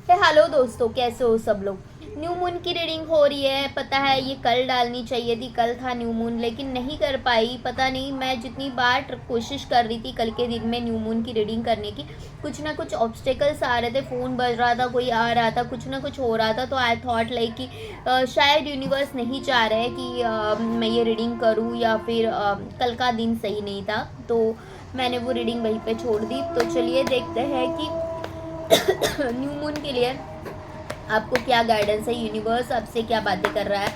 Hello दोस्तों, कैसे हो सब लोग। न्यू मून की रीडिंग हो रही है। पता है ये कल डालनी चाहिए थी, कल था न्यू मून, लेकिन नहीं कर पाई। पता नहीं, मैं जितनी बार कोशिश कर रही थी कल के दिन में न्यू मून की रीडिंग करने की, कुछ ना कुछ ऑब्स्टेकल्स आ रहे थे। फ़ोन बज रहा था, कोई आ रहा था, कुछ ना कुछ हो रहा था। तो आई थॉट लाइक कि शायद यूनिवर्स नहीं चाह रहे कि मैं ये रीडिंग करूँ, या फिर कल का दिन सही नहीं था। तो मैंने वो रीडिंग वहीं पे छोड़ दी। तो चलिए देखते हैं कि न्यू मून के लिए आपको क्या गाइडेंस है, यूनिवर्स आपसे क्या बातें कर रहा है,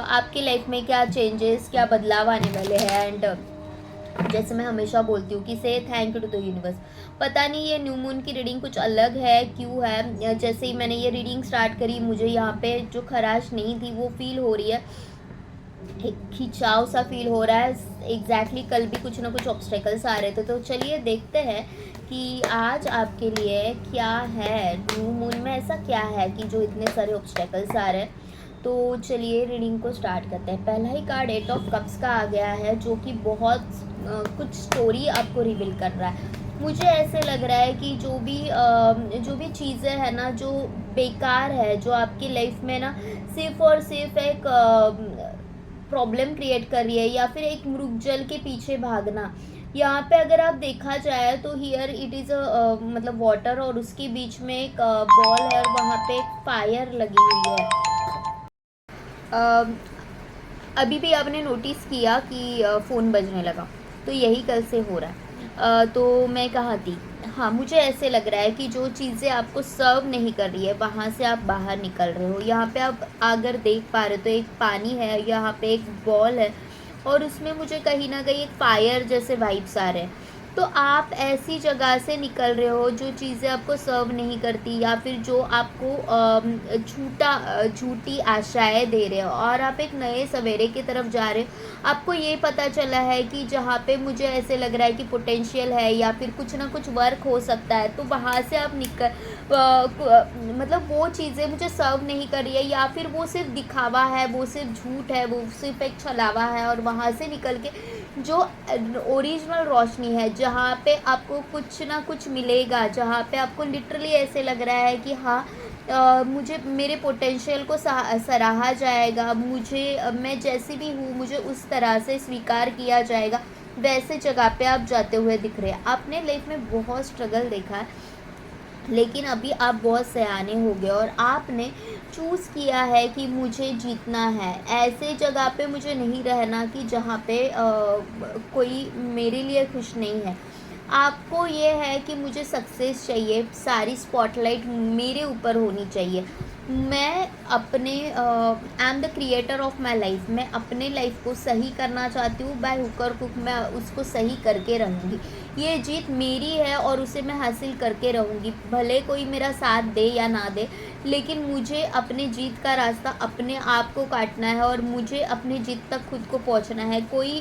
आपकी लाइफ में क्या चेंजेस, क्या बदलाव आने वाले हैं। एंड जैसे मैं हमेशा बोलती हूँ कि say thank you to the universe. पता नहीं ये न्यू मून की रीडिंग कुछ अलग है, क्यों है। जैसे ही मैंने ये रीडिंग स्टार्ट करी, मुझे यहाँ पे जो खराश नहीं थी वो फील हो रही है, एक खिंचाव सा फील हो रहा है। एग्जैक्टली कल भी कुछ ना कुछ ऑब्स्टेकल्स आ रहे थे। तो चलिए देखते हैं कि आज आपके लिए क्या है, न्यू मून में ऐसा क्या है कि जो इतने सारे ऑब्स्टेकल्स आ रहे हैं। तो चलिए रीडिंग को स्टार्ट करते हैं। पहला ही कार्ड 8 ऑफ कप्स का आ गया है, जो कि बहुत कुछ स्टोरी आपको रिवील कर रहा है। मुझे ऐसे लग रहा है कि जो भी चीज़ें हैं ना, जो बेकार है, जो आपकी लाइफ में ना सिर्फ और सिर्फ एक प्रॉब्लम क्रिएट कर रही है, या फिर एक मृगजल के पीछे भागना। यहाँ पे अगर आप देखा जाए तो हियर इट इज़ मतलब वाटर, और उसके बीच में एक बॉल है, और वहाँ पे एक फायर लगी हुई है। अ, अभी भी आपने नोटिस किया कि फ़ोन बजने लगा, तो यही कल से हो रहा है। तो मैं कहाँ थी। हाँ, मुझे ऐसे लग रहा है कि जो चीज़ें आपको सर्व नहीं कर रही है, वहाँ से आप बाहर निकल रहे हो। यहाँ पे आप अगर देख पा रहे हो तो एक पानी है, यहाँ पे एक बॉल है, और उसमें मुझे कहीं ना कहीं एक फायर जैसे वाइब्स आ रहे हैं। तो आप ऐसी जगह से निकल रहे हो जो चीज़ें आपको सर्व नहीं करती, या फिर जो आपको झूठी आशाएं दे रहे हो, और आप एक नए सवेरे की तरफ जा रहे हो। आपको ये पता चला है कि जहाँ पे मुझे ऐसे लग रहा है कि पोटेंशियल है, या फिर कुछ ना कुछ वर्क हो सकता है, तो वहाँ से आप मतलब वो चीज़ें मुझे सर्व नहीं कर रही है, या फिर वो सिर्फ दिखावा है, वो सिर्फ झूठ है, वो सिर्फ एक छलावा है। और वहाँ से निकल के जो ओरिजिनल रोशनी है, जहाँ पे आपको कुछ ना कुछ मिलेगा, जहाँ पे आपको लिटरली ऐसे लग रहा है कि हाँ, मुझे मेरे पोटेंशियल को सराहा जाएगा, मैं जैसी भी हूँ मुझे उस तरह से स्वीकार किया जाएगा, वैसे जगह पे आप जाते हुए दिख रहे हैं। आपने लाइफ में बहुत स्ट्रगल देखा है, लेकिन अभी आप बहुत सयाने हो गए, और आपने चूज़ किया है कि मुझे जीतना है। ऐसे जगह पे मुझे नहीं रहना कि जहाँ पे कोई मेरे लिए खुश नहीं है। आपको ये है कि मुझे सक्सेस चाहिए, सारी स्पॉटलाइट मेरे ऊपर होनी चाहिए। मैं अपने I am the creator of my life. मैं अपने लाइफ को सही करना चाहती हूँ, बाय हुक और कुक मैं उसको सही करके रहूँगी। ये जीत मेरी है और उसे मैं हासिल करके रहूँगी, भले कोई मेरा साथ दे या ना दे। लेकिन मुझे अपने जीत का रास्ता अपने आप को काटना है, और मुझे अपनी जीत तक खुद को पहुँचना है। कोई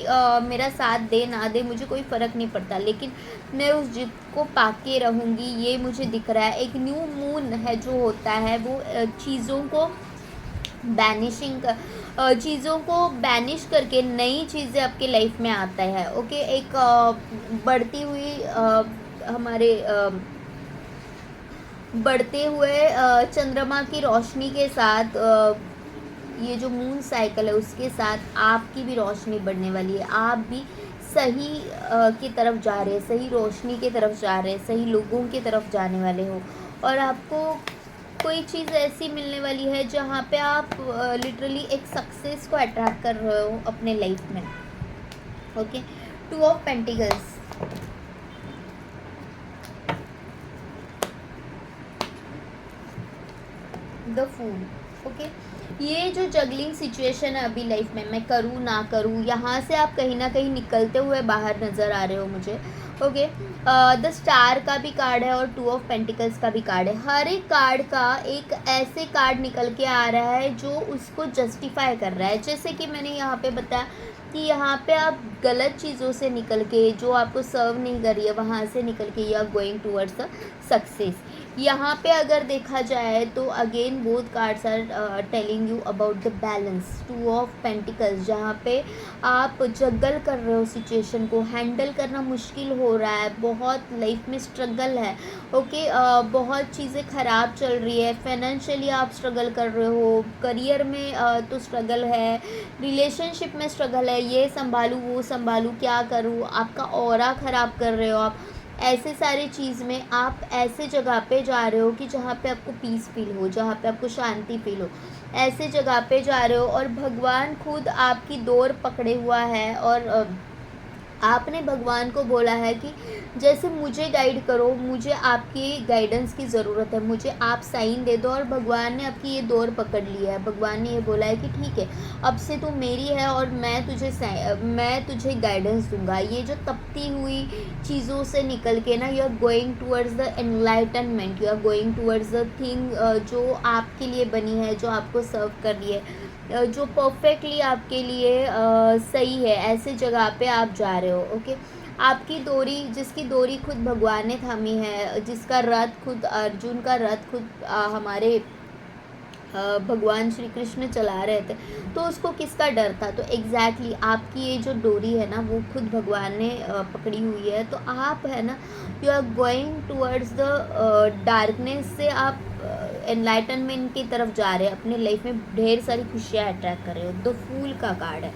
मेरा साथ दे ना दे मुझे कोई फ़र्क नहीं पड़ता, लेकिन मैं उस जीत को पाके रहूँगी, ये मुझे दिख रहा है। एक न्यू मून है जो होता है, वो चीज़ों को चीज़ों को बैनिश करके नई चीज़ें आपके लाइफ में आता है। ओके, एक बढ़ती हुई हमारे बढ़ते हुए चंद्रमा की रोशनी के साथ, ये जो मून साइकिल है उसके साथ आपकी भी रोशनी बढ़ने वाली है। आप भी सही की तरफ जा रहे हैं, सही रोशनी की तरफ जा रहे हैं, सही लोगों की तरफ जाने वाले हो। और आपको कोई चीज़ ऐसी मिलने वाली है जहाँ पे आप लिटरली एक सक्सेस को अट्रैक्ट कर रहे हो अपने लाइफ में। Okay, 2 of pentacles, the fool. Okay, ये जो जगलिंग सिचुएशन है अभी लाइफ में, मैं करूँ ना करूँ, यहाँ से आप कहीं ना कहीं निकलते हुए बाहर नज़र आ रहे हो मुझे। ओके, द स्टार का भी कार्ड है और 2 ऑफ पेंटिकल्स का भी कार्ड है। हर एक कार्ड का एक ऐसे कार्ड निकल के आ रहा है जो उसको जस्टिफाई कर रहा है। जैसे कि मैंने यहाँ पे बताया कि यहाँ पे आप गलत चीज़ों से निकल के, जो आपको सर्व नहीं कर रही है, वहाँ से निकल के you are going towards the success. यहाँ पे अगर देखा जाए तो again both cards are telling you about the balance, 2 of pentacles, जहाँ पे आप जगल कर रहे हो, सिचुएशन को हैंडल करना मुश्किल हो रहा है, बहुत लाइफ में स्ट्रगल है। ओके, बहुत चीज़ें ख़राब चल रही है, फाइनेंशियली आप स्ट्रगल कर रहे हो, करियर में तो स्ट्रगल है, रिलेशनशिप में स्ट्रगल है, ये संभालूँ वो संभालूँ क्या करूँ, आपका ऑरा ख़राब कर रहे हो आप। ऐसे सारी चीज़ में आप ऐसे जगह पे जा रहे हो कि जहाँ पे आपको पीस फील हो, जहाँ पे आपको शांति फील हो, ऐसे जगह पे जा रहे हो और भगवान खुद आपकी डोर पकड़े हुआ है। और आपने भगवान को बोला है कि जैसे मुझे गाइड करो, मुझे आपकी गाइडेंस की ज़रूरत है, मुझे आप साइन दे दो। और भगवान ने आपकी ये डोर पकड़ लिया है, भगवान ने ये बोला है कि ठीक है, अब से तू मेरी है और मैं तुझे गाइडेंस दूंगा। ये जो तपती हुई चीज़ों से निकल के ना, you are going towards the enlightenment, you are going towards the thing जो आपके लिए बनी है, जो आपको सर्व कर रही है, जो परफेक्टली आपके लिए सही है, ऐसे जगह पे आप जा रहे हो। ओके, आपकी डोरी, जिसकी डोरी खुद भगवान ने थामी है, जिसका रथ खुद अर्जुन का रथ खुद हमारे भगवान श्री कृष्ण चला रहे थे, तो उसको किसका डर था? तो एग्जैक्टली आपकी ये जो डोरी है ना, वो खुद भगवान ने पकड़ी हुई है। तो आप है ना, you are going towards the darkness से आप एनलाइटनमेंट की तरफ जा रहे हैं, अपने लाइफ में ढेर सारी खुशियाँ अट्रैक्ट कर रहे हो। द फूल का कार्ड है।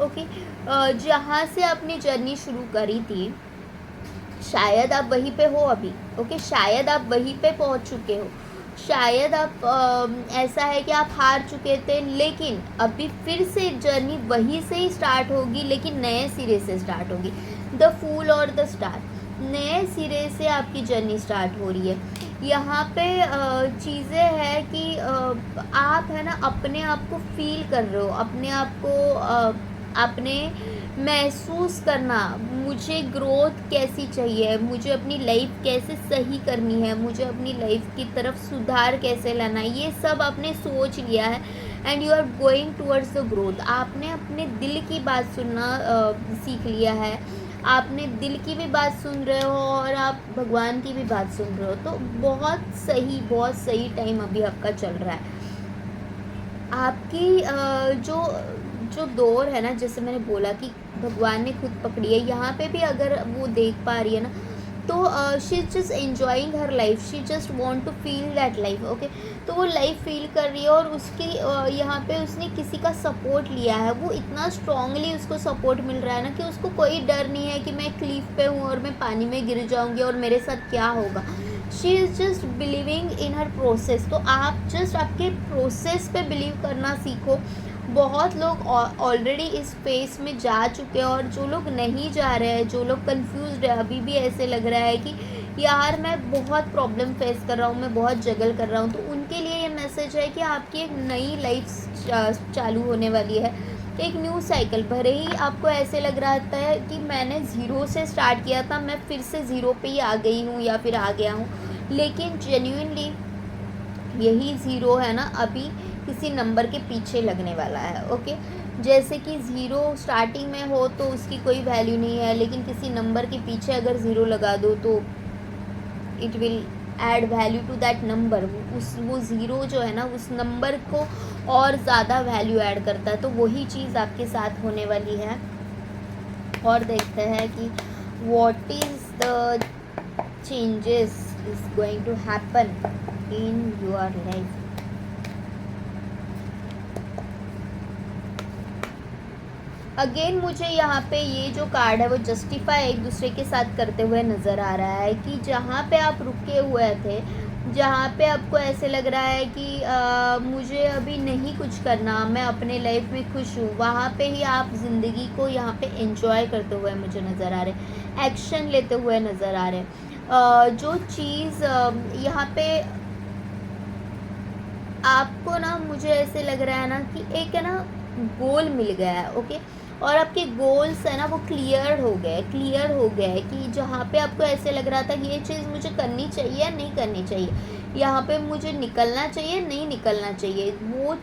ओके, जहाँ से आपने जर्नी शुरू करी थी, शायद आप वहीं पे हो अभी। ओके, शायद आप वहीं पे पहुंच चुके हो, शायद आप ऐसा है कि आप हार चुके थे, लेकिन अभी फिर से जर्नी वहीं से ही स्टार्ट होगी, लेकिन नए सिरे से स्टार्ट होगी। द फूल और द स्टार, नए सिरे से आपकी जर्नी स्टार्ट हो रही है। यहाँ पे चीज़ें हैं कि आप है ना, अपने आप को फील कर रहे हो, अपने आप को आपने महसूस करना, मुझे ग्रोथ कैसी चाहिए, मुझे अपनी लाइफ कैसे सही करनी है, मुझे अपनी लाइफ की तरफ सुधार कैसे लाना है, ये सब आपने सोच लिया है। And you are going towards the growth. आपने अपने दिल की बात सुनना सीख लिया है, आपने दिल की भी बात सुन रहे हो और आप भगवान की भी बात सुन रहे हो। तो बहुत सही टाइम अभी आपका चल रहा है। आपकी जो जो डोर है ना, जैसे मैंने बोला कि भगवान ने खुद पकड़ी है, यहाँ पे भी अगर वो देख पा रही है ना, तो she is just enjoying her life, she just want to feel that life. Okay, तो वो लाइफ फील कर रही है और उसकी यहाँ पे उसने किसी का सपोर्ट लिया है, वो इतना स्ट्रांगली उसको सपोर्ट मिल रहा है ना कि उसको कोई डर नहीं है कि मैं क्लिफ पे हूँ और मैं पानी में गिर जाऊँगी और मेरे साथ क्या होगा। She is just believing in her process. तो आप जस्ट आपके प्रोसेस पे बिलीव करना सीखो। बहुत लोग ऑलरेडी इस फेस में जा चुके हैं, और जो लोग नहीं जा रहे हैं, जो लोग कंफ्यूज्ड है, अभी भी ऐसे लग रहा है कि यार मैं बहुत प्रॉब्लम फेस कर रहा हूँ, मैं बहुत जगल कर रहा हूँ, तो उनके लिए ये मैसेज है कि आपकी एक नई लाइफ चालू होने वाली है, एक न्यू साइकिल। भले ही आपको ऐसे लग रहा है कि मैंने ज़ीरो से स्टार्ट किया था, मैं फिर से ज़ीरो पे ही आ गई हूँ या फिर आ गया हूँ, लेकिन जेन्युइनली यही ज़ीरो है ना, अभी किसी नंबर के पीछे लगने वाला है। ओके, जैसे कि ज़ीरो स्टार्टिंग में हो तो उसकी कोई वैल्यू नहीं है, लेकिन किसी नंबर के पीछे अगर ज़ीरो लगा दो तो it will add value to that number. वो ज़ीरो जो है ना, उस नंबर को और ज़्यादा वैल्यू ऐड करता है। तो वही चीज़ आपके साथ होने वाली है। और देखते हैं कि what is the changes is going to happen in your life. Again मुझे यहाँ पे ये जो कार्ड है वो जस्टिफाई एक दूसरे के साथ करते हुए नज़र आ रहा है कि जहाँ पे आप रुके हुए थे, जहाँ पे आपको ऐसे लग रहा है कि मुझे अभी नहीं कुछ करना, मैं अपने लाइफ में खुश हूँ, वहाँ पे ही आप ज़िंदगी को यहाँ पे एंजॉय करते हुए मुझे नज़र आ रहे हैं, एक्शन लेते हुए नज़र आ रहे हैं। जो चीज़ यहाँ पे आपको ना, मुझे ऐसे लग रहा है ना कि एक है ना गोल मिल गया है। ओके, और आपके गोल्स है ना वो क्लियर हो गए कि जहाँ पे आपको ऐसे लग रहा था कि ये चीज़ मुझे करनी चाहिए या नहीं करनी चाहिए, यहाँ पे मुझे निकलना चाहिए नहीं निकलना चाहिए, वो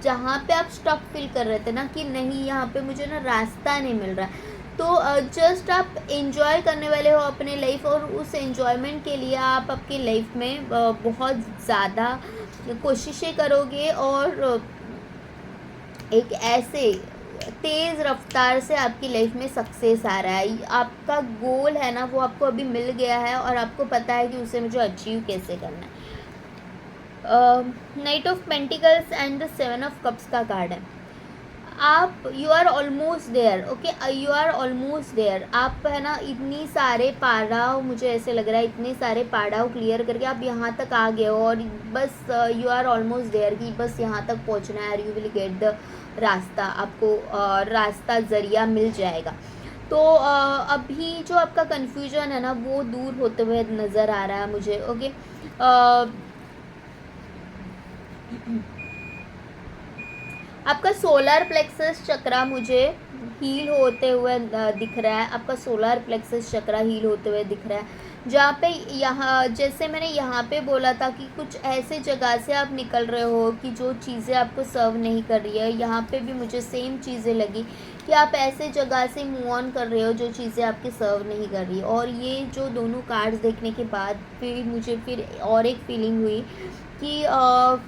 जहाँ पे आप स्टक फील कर रहे थे ना कि नहीं यहाँ पे मुझे ना रास्ता नहीं मिल रहा है, तो जस्ट आप एंजॉय करने वाले हो अपने लाइफ, और उस एंजॉयमेंट के लिए आप आपकी लाइफ में बहुत ज़्यादा कोशिशें करोगे, और एक ऐसे तेज़ रफ्तार से आपकी लाइफ में सक्सेस आ रहा है। आपका गोल है ना, वो आपको अभी मिल गया है, और आपको पता है कि उसे मुझे अचीव कैसे करना है। Knight of pentacles and the 7 of cups का कार्ड है। आप you are almost there, okay, you are almost there. आप है ना इतनी सारे पड़ाव, मुझे ऐसे लग रहा है इतने सारे पड़ाव क्लियर करके आप यहाँ तक आ गए हो, और बस यू आर ऑलमोस्ट देयर कि बस यहाँ तक पहुँचना है, यू विल गेट द रास्ता, आपको रास्ता ज़रिया मिल जाएगा। तो अभी जो आपका कन्फ्यूजन है ना वो दूर होते हुए नज़र आ रहा है मुझे, ओके। आपका सोलर प्लेक्सस चक्रा मुझे हील होते हुए दिख रहा है। आपका सोलर प्लेक्सस चक्रा हील होते हुए दिख रहा है, जहाँ पे यहाँ जैसे मैंने यहाँ पे बोला था कि कुछ ऐसे जगह से आप निकल रहे हो कि जो चीज़ें आपको सर्व नहीं कर रही है, यहाँ पे भी मुझे सेम चीज़ें लगी कि आप ऐसे जगह से मूव ऑन कर रहे हो जो चीज़ें आपकी सर्व नहीं कर रही। और ये जो दोनों कार्ड्स देखने के बाद फिर मुझे फिर और एक फीलिंग हुई कि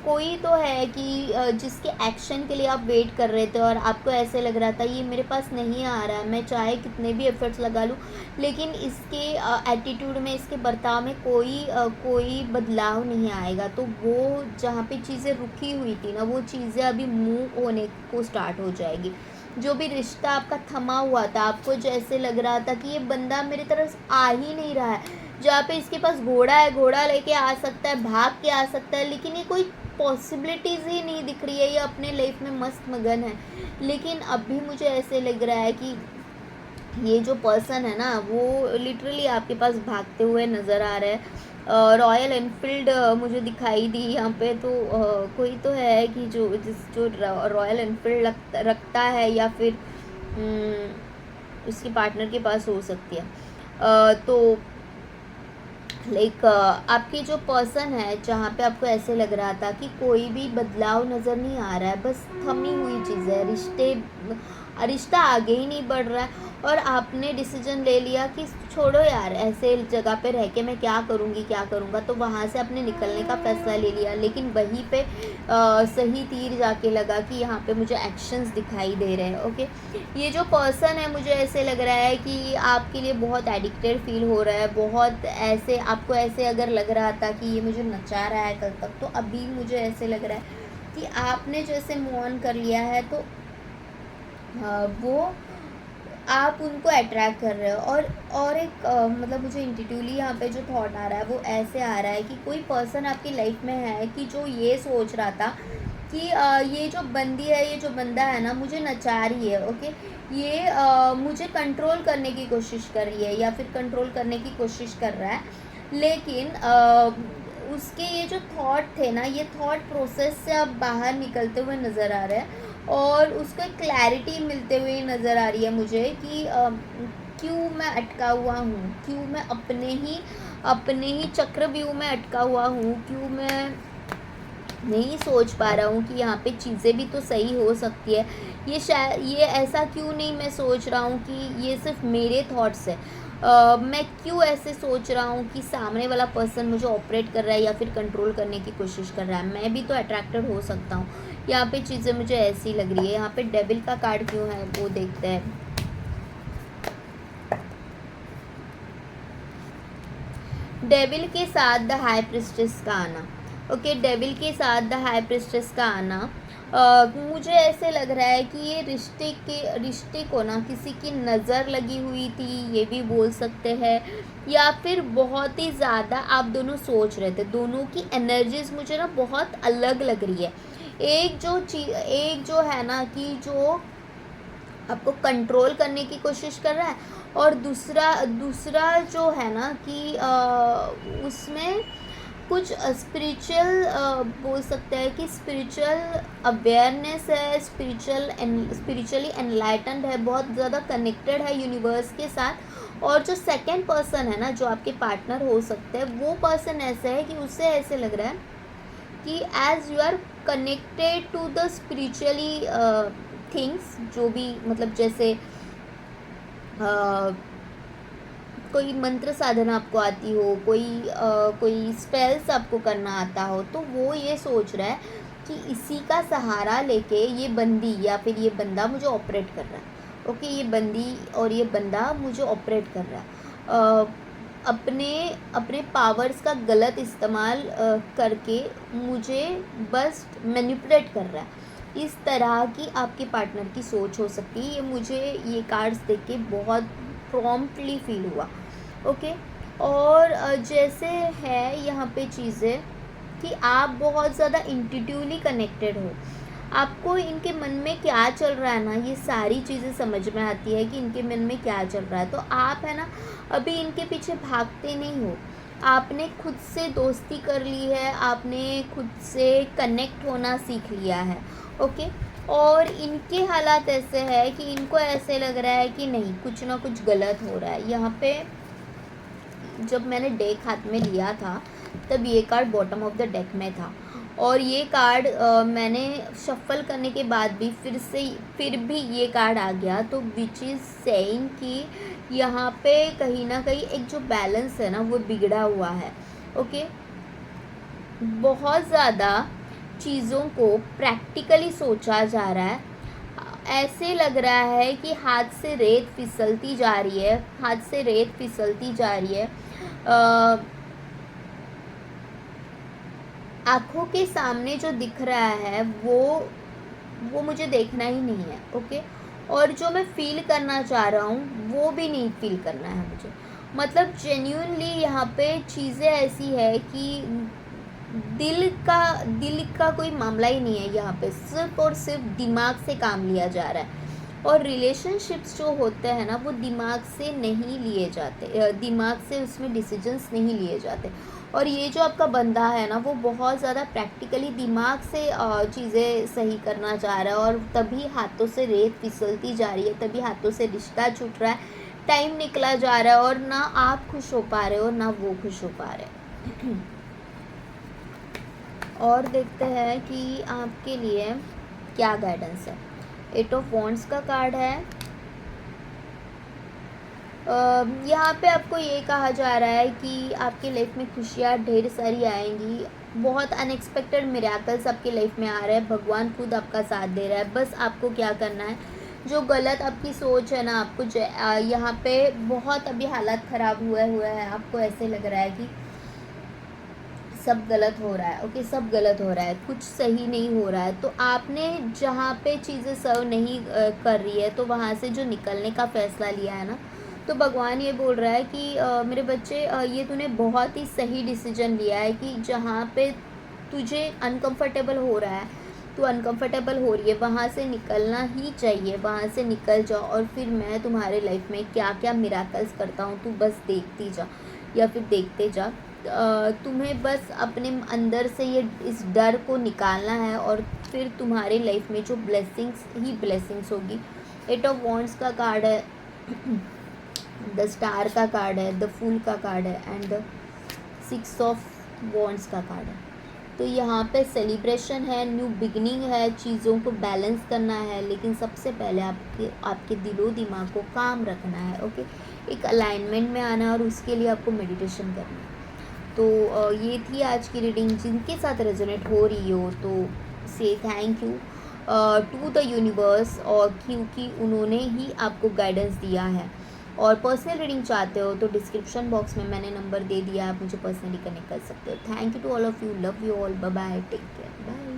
कोई तो है कि जिसके एक्शन के लिए आप वेट कर रहे थे, और आपको ऐसे लग रहा था ये मेरे पास नहीं आ रहा है, मैं चाहे कितने भी एफर्ट्स लगा लूँ, लेकिन इसके एटीट्यूड में, इसके बर्ताव में कोई बदलाव नहीं आएगा। तो वो जहाँ पे चीज़ें रुकी हुई थी ना, वो चीज़ें अभी मूव होने को स्टार्ट हो जाएगी। जो भी रिश्ता आपका थमा हुआ था, आपको जैसे लग रहा था कि ये बंदा मेरी तरफ आ ही नहीं रहा है, जहाँ पे इसके पास घोड़ा है, घोड़ा लेके आ सकता है, भाग के आ सकता है, लेकिन ये कोई पॉसिबिलिटीज़ ही नहीं दिख रही है, ये अपने लाइफ में मस्त मगन है। लेकिन अभी मुझे ऐसे लग रहा है कि ये जो पर्सन है ना वो लिटरली आपके पास भागते हुए नज़र आ रहा है। रॉयल एनफील्ड मुझे दिखाई दी यहाँ पे, तो कोई तो है कि जो रॉयल एनफील्ड रखता है, या फिर उसकी पार्टनर के पास हो सकती है। तो लाइक आपकी जो पर्सन है, जहाँ पे आपको ऐसे लग रहा था कि कोई भी बदलाव नज़र नहीं आ रहा है, बस थमी हुई चीज़ है, रिश्ता आगे ही नहीं बढ़ रहा है, और आपने डिसीजन ले लिया कि छोड़ो यार, ऐसे जगह पे रह के मैं क्या करूँगी, क्या करूँगा, तो वहाँ से आपने निकलने का फ़ैसला ले लिया। लेकिन वहीं पे सही तीर जाके लगा कि यहाँ पे मुझे एक्शंस दिखाई दे रहे हैं, ओके। ये जो पर्सन है, मुझे ऐसे लग रहा है कि आपके लिए बहुत एडिक्टेड फील हो रहा है, बहुत ऐसे आपको ऐसे अगर लग रहा था कि ये मुझे नचा रहा है कल तक, तो अभी मुझे ऐसे लग रहा है कि आपने जैसे मूव ऑन कर लिया है, तो वो आप उनको अट्रैक्ट कर रहे हो। और एक मतलब मुझे इंट्यूटिवली यहाँ पे जो थॉट आ रहा है वो ऐसे आ रहा है कि कोई पर्सन आपकी लाइफ में है कि जो ये सोच रहा था कि ये जो बंदी है, ये जो बंदा है ना, मुझे नचा रही है, ओके, ये मुझे कंट्रोल करने की कोशिश कर रही है, या फिर कंट्रोल करने की कोशिश कर रहा है। लेकिन उसके ये जो थॉट थे ना, ये थॉट प्रोसेस से अब बाहर निकलते हुए नज़र आ रहे हैं, और उसको एक क्लैरिटी मिलते हुए नज़र आ रही है मुझे कि क्यों मैं अटका हुआ हूँ, क्यों मैं अपने ही चक्रव्यूह में अटका हुआ हूँ, क्यों मैं नहीं सोच पा रहा हूँ कि यहाँ पे चीज़ें भी तो सही हो सकती है। ये ऐसा क्यों नहीं मैं सोच रहा हूँ कि ये सिर्फ मेरे थॉट्स है। मैं क्यों ऐसे सोच रहा हूँ कि सामने वाला पर्सन मुझे ऑपरेट कर रहा है या फिर कंट्रोल करने की कोशिश कर रहा है, मैं भी तो अट्रैक्टेड हो सकता हूँ। यहाँ पे चीज़ें मुझे ऐसी लग रही है। यहाँ पे डेविल का कार्ड क्यों है वो देखते हैं। डेविल के साथ द हाई प्रिस्टेस का आना, ओके, डेविल के साथ द हाई प्रिस्टेस का आना मुझे ऐसे लग रहा है कि ये रिश्ते को ना किसी की नज़र लगी हुई थी, ये भी बोल सकते हैं, या फिर बहुत ही ज़्यादा आप दोनों सोच रहे थे। दोनों की एनर्जीज मुझे ना बहुत अलग लग रही है। एक जो है ना कि जो आपको कंट्रोल करने की कोशिश कर रहा है, और दूसरा जो है ना कि उसमें कुछ स्पिरिचुअल बोल सकते हैं कि स्पिरिचुअल अवेयरनेस है, स्पिरिचुअली एनलाइटन्ड है, बहुत ज़्यादा कनेक्टेड है यूनिवर्स के साथ। और जो सेकंड पर्सन है ना, जो आपके पार्टनर हो सकते हैं, वो पर्सन ऐसे है कि उससे ऐसे लग रहा है कि as you are connected to the spiritually things, जो भी मतलब जैसे कोई मंत्र साधना आपको आती हो, कोई स्पेल्स आपको करना आता हो, तो वो ये सोच रहा है कि इसी का सहारा लेके ये बंदी या फिर ये बंदा मुझे ऑपरेट कर रहा है। ओके, ये बंदी और ये बंदा मुझे ऑपरेट कर रहा है, अपने अपने पावर्स का गलत इस्तेमाल करके मुझे बस मैनिपुलेट कर रहा है। इस तरह की आपके पार्टनर की सोच हो सकती है। ये मुझे ये कार्ड्स देख के बहुत प्रॉम्प्टली फील हुआ। ओके, और जैसे है यहाँ पे चीज़ें कि आप बहुत ज़्यादा इंट्यूटिवली कनेक्टेड हो। आपको इनके मन में क्या चल रहा है ना, ये सारी चीज़ें समझ में आती है कि इनके मन में क्या चल रहा है। तो आप है ना अभी इनके पीछे भागते नहीं हो, आपने खुद से दोस्ती कर ली है, आपने खुद से कनेक्ट होना सीख लिया है। ओके, और इनके हालात ऐसे है कि इनको ऐसे लग रहा है कि नहीं, कुछ ना कुछ गलत हो रहा है। यहाँ पे जब मैंने डेक हाथ में लिया था तब ये card bottom of the deck में था, और ये कार्ड मैंने शफल करने के बाद भी फिर भी ये कार्ड आ गया। तो विच इज़ सेइंग कि यहाँ पे कहीं ना कहीं एक जो बैलेंस है ना वो बिगड़ा हुआ है। ओके, बहुत ज़्यादा चीज़ों को प्रैक्टिकली सोचा जा रहा है। ऐसे लग रहा है कि हाथ से रेत फिसलती जा रही है, हाथ से रेत फिसलती जा रही है। आँखों के सामने जो दिख रहा है वो मुझे देखना ही नहीं है। ओके, और जो मैं फ़ील करना चाह रहा हूँ वो भी नहीं फ़ील करना है मुझे। मतलब जेन्युइनली यहाँ पे चीज़ें ऐसी है कि दिल का कोई मामला ही नहीं है। यहाँ पे सिर्फ और सिर्फ दिमाग से काम लिया जा रहा है, और रिलेशनशिप्स जो होते हैं ना वो दिमाग से नहीं लिए जाते, दिमाग से उसमें डिसीजंस नहीं लिए जाते। और ये जो आपका बंदा है ना वो बहुत ज़्यादा प्रैक्टिकली दिमाग से चीज़ें सही करना चाह रहा है, और तभी हाथों से रेत फिसलती जा रही है, तभी हाथों से रिश्ता छूट रहा है, टाइम निकला जा रहा है, और ना आप खुश हो पा रहे हो ना वो खुश हो पा रहे। और देखते हैं कि आपके लिए क्या गाइडेंस है। 8 ऑफ वॉन्ड्स का कार्ड है। यहाँ पे आपको ये कहा जा रहा है कि आपकी लाइफ में खुशियाँ ढेर सारी आएंगी, बहुत अनएक्सपेक्टेड मिरेकल्स आपकी लाइफ में आ रहे हैं, भगवान खुद आपका साथ दे रहा है। बस आपको क्या करना है, जो गलत आपकी सोच है ना, आपको यहाँ पे बहुत अभी हालात ख़राब हुए हैं, आपको ऐसे लग रहा है कि सब गलत हो रहा है। ओके, सब गलत हो रहा है, कुछ सही नहीं हो रहा है। तो आपने जहाँ पे चीज़ें सर्व नहीं कर रही है, तो वहाँ से जो निकलने का फ़ैसला लिया है ना, तो भगवान ये बोल रहा है कि मेरे बच्चे, ये तूने बहुत ही सही डिसीजन लिया है कि जहाँ पे तुझे अनकंफर्टेबल हो रहा है, तू अनकंफर्टेबल हो रही है, वहाँ से निकलना ही चाहिए, वहाँ से निकल जाओ, और फिर मैं तुम्हारे लाइफ में क्या क्या मिराकल्स करता हूँ तू बस देखती जा या फिर देखते जा। तुम्हें बस अपने अंदर से ये इस डर को निकालना है, और फिर तुम्हारे लाइफ में जो ब्लेसिंग्स ही ब्लेसिंग्स होगी। 8 ऑफ वॉन्ड्स का कार्ड है, द स्टार का कार्ड है, द फूल का कार्ड है, एंड द 6 ऑफ वॉन्ड्स का कार्ड है। तो यहाँ पे सेलिब्रेशन है, न्यू बिगनिंग है, चीज़ों को बैलेंस करना है, लेकिन सबसे पहले आपके दिलो दिमाग को काम रखना है। ओके, एक अलाइनमेंट में आना है, और उसके लिए आपको मेडिटेशन करना है। तो ये थी आज की रीडिंग। जिनके साथ रेजोनेट हो रही हो तो say thank you to the universe, और क्योंकि उन्होंने ही आपको गाइडेंस दिया है। और पर्सनल रीडिंग चाहते हो तो डिस्क्रिप्शन बॉक्स में मैंने नंबर दे दिया, आप मुझे पर्सनली कनेक्ट कर सकते हो। Thank you to all of you, love you all, bye bye, take care, bye.